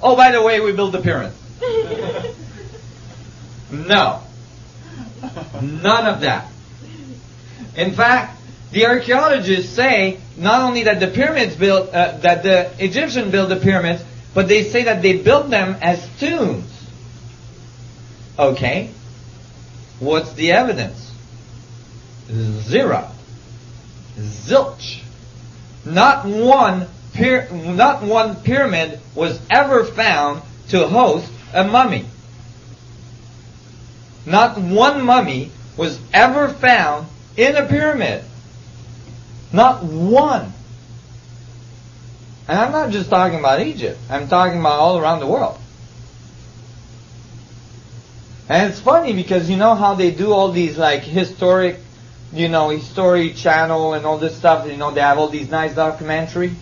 oh, by the way, we built the pyramids. No. None of that. In fact, the archaeologists say not only that the pyramids built, that the Egyptians built the pyramids, but they say that they built them as tombs. Okay. What's the evidence? Zero. Zilch. Not one pyramid was ever found to host a mummy. Not one mummy was ever found in a pyramid. Not one. And I'm not just talking about Egypt. I'm talking about all around the world. And it's funny because you know how they do all these like historic, History Channel and all this stuff. They have all these nice documentaries,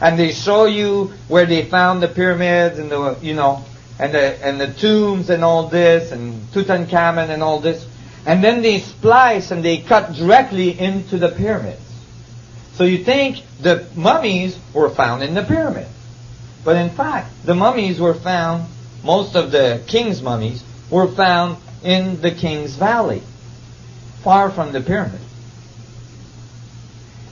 and they show you where they found the pyramids and the tombs and all this and Tutankhamun and all this, and then they splice and they cut directly into the pyramids. So you think the mummies were found in the pyramid, but in fact the mummies were found. Most of the king's mummies were found in the King's Valley, far from the pyramid.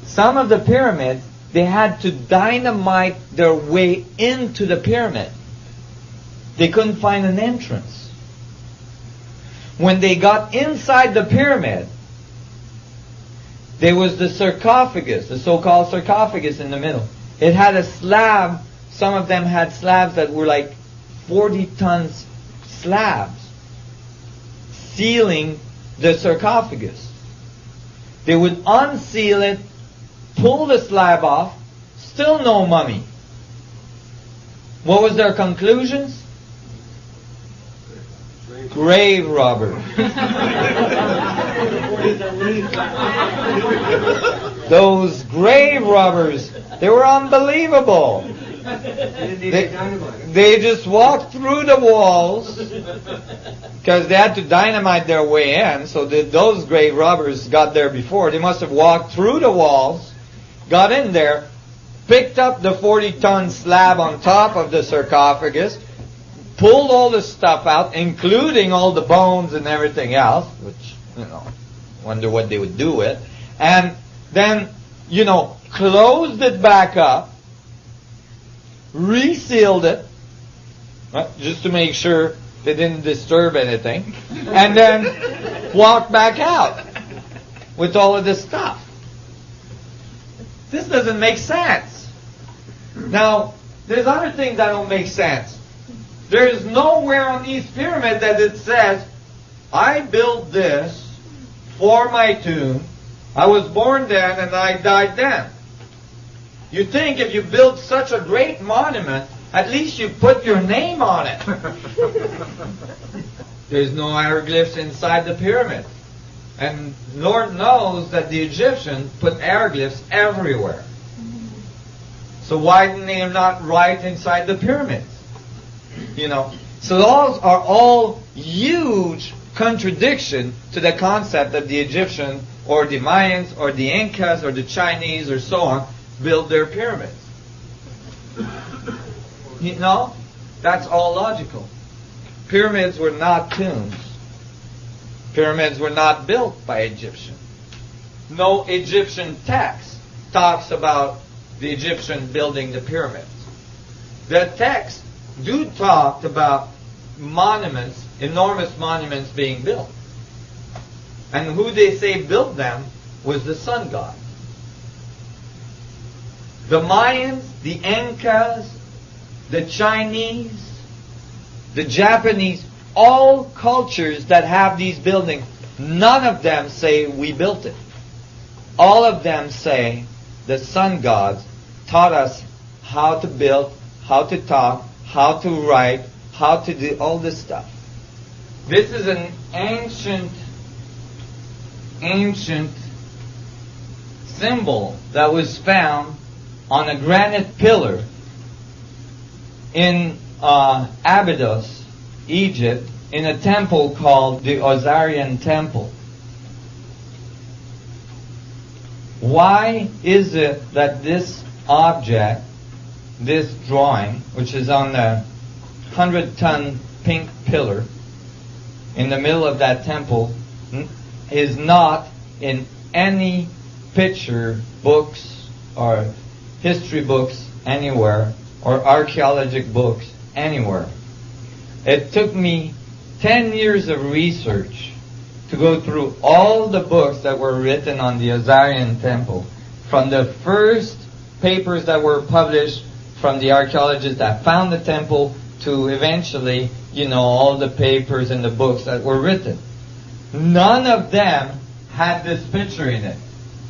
Some of the pyramids, they had to dynamite their way into the pyramid. They couldn't find an entrance. When they got inside the pyramid, there was the sarcophagus, the so-called sarcophagus in the middle. It had a slab. Some of them had slabs that were like 40 tons slabs sealing the sarcophagus. They would unseal it, pull the slab off, still no mummy. What was their conclusions? Grave robbers. Those grave robbers, they were unbelievable. They just walked through the walls because they had to dynamite their way in. So those grave robbers got there before. They must have walked through the walls, got in there, picked up the 40-ton slab on top of the sarcophagus, pulled all the stuff out, including all the bones and everything else, which, wonder what they would do with, and then, closed it back up, resealed it, just to make sure they didn't disturb anything, and then walked back out with all of this stuff. This doesn't make sense. Now, there's other things that don't make sense. There is nowhere on these pyramids that it says, I built this for my tomb. I was born then and I died then. You think if you build such a great monument, at least you put your name on it. There's no hieroglyphs inside the pyramid. And Lord knows that the Egyptians put hieroglyphs everywhere. So why didn't they not write inside the pyramids? So those are all huge contradiction to the concept that the Egyptians or the Mayans or the Incas or the Chinese or so on build their pyramids. That's all logical. Pyramids were not tombs. Pyramids were not built by Egyptians. No Egyptian text talks about the Egyptian building the pyramids. The texts do talk about monuments, enormous monuments being built. And who they say built them was the sun god. The Mayans, the Incas, the Chinese, the Japanese, all cultures that have these buildings, none of them say we built it. All of them say the sun gods taught us how to build, how to talk, how to write, how to do all this stuff. This is an ancient symbol that was found on a granite pillar in Abydos, Egypt, in a temple called the Osirian Temple. Why is it that this object, this drawing, which is on the 100-ton pink pillar in the middle of that temple is not in any picture books or history books anywhere or archaeological books anywhere. It took me 10 years of research to go through all the books that were written on the Azarian temple, from the first papers that were published from the archaeologists that found the temple to eventually, all the papers and the books that were written. None of them had this picture in it.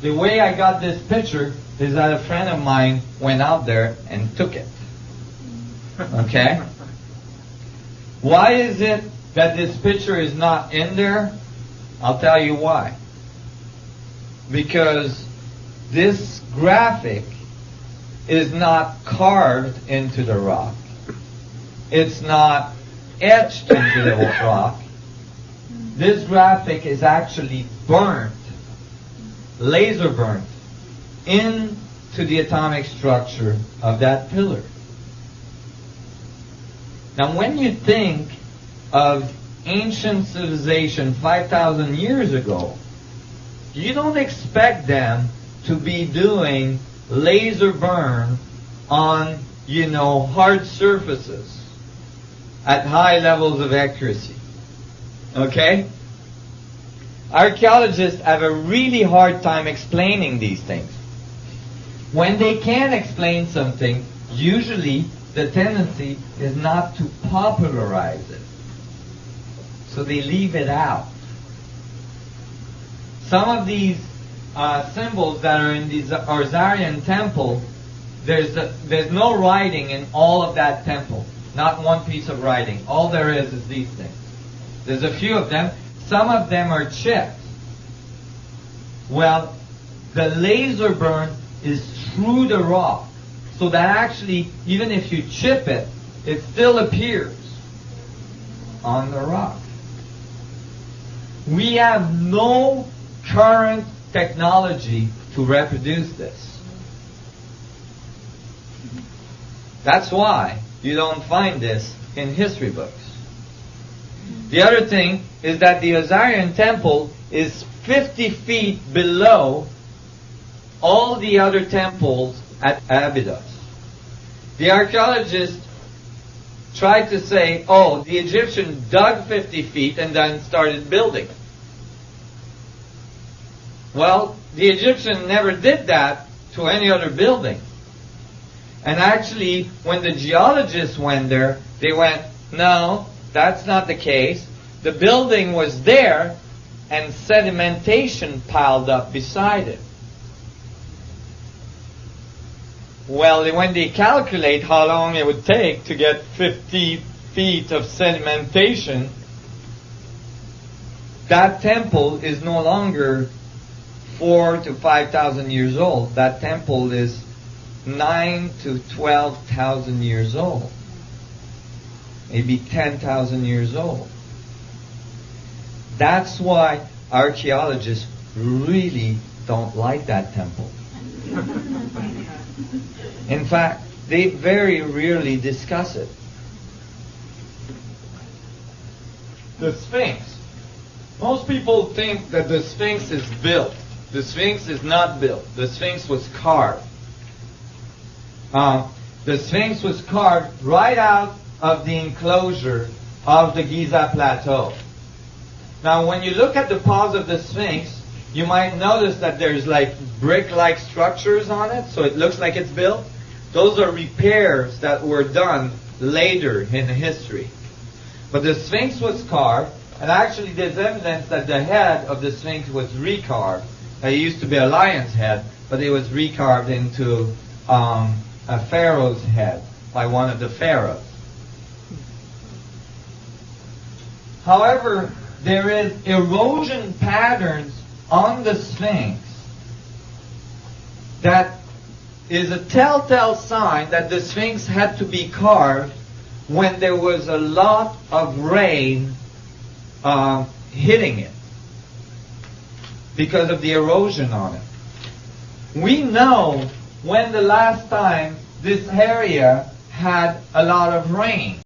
The way I got this picture is that a friend of mine went out there and took it. Okay? Why is it that this picture is not in there? I'll tell you why. Because this graphic is not carved into the rock. It's not etched into the rock. This graphic is actually burnt, laser burnt, into the atomic structure of that pillar. Now, when you think of ancient civilization 5,000 years ago, you don't expect them to be doing laser burn on, hard surfaces at high levels of accuracy. Okay? Archaeologists have a really hard time explaining these things. When they can explain something, usually the tendency is not to popularize it. So they leave it out. Some of these symbols that are in the Azarian temple, there's no writing in all of that temple. Not one piece of writing. All there is these things. There's a few of them. Some of them are chipped. Well, the laser burn is through the rock. So that actually, even if you chip it, it still appears on the rock. We have no current technology to reproduce this. That's why you don't find this in history books. The other thing is that the Azarian temple is 50 feet below all the other temples at Abydos. The archaeologists tried to say, the Egyptian dug 50 feet and then started building. Well, the Egyptian never did that to any other building. And actually, when the geologists went there, they went, no, that's not the case. The building was there, and sedimentation piled up beside it. Well, when they calculate how long it would take to get 50 feet of sedimentation, that temple is no longer 4,000 to 5,000 years old. That temple is 9,000 to 12,000 years old. Maybe 10,000 years old. That's why archaeologists really don't like that temple. In fact, they very rarely discuss it. The Sphinx. Most people think that the Sphinx is built. The Sphinx is not built. The Sphinx was carved. The Sphinx was carved right out of the enclosure of the Giza Plateau. Now, when you look at the paws of the Sphinx, you might notice that there's like brick-like structures on it, so it looks like it's built. Those are repairs that were done later in history. But the Sphinx was carved, and actually there's evidence that the head of the Sphinx was recarved. It used to be a lion's head, but it was recarved into a pharaoh's head by one of the pharaohs. However, there is erosion patterns on the Sphinx that is a telltale sign that the Sphinx had to be carved when there was a lot of rain hitting it because of the erosion on it. We know when the last time this area had a lot of rain.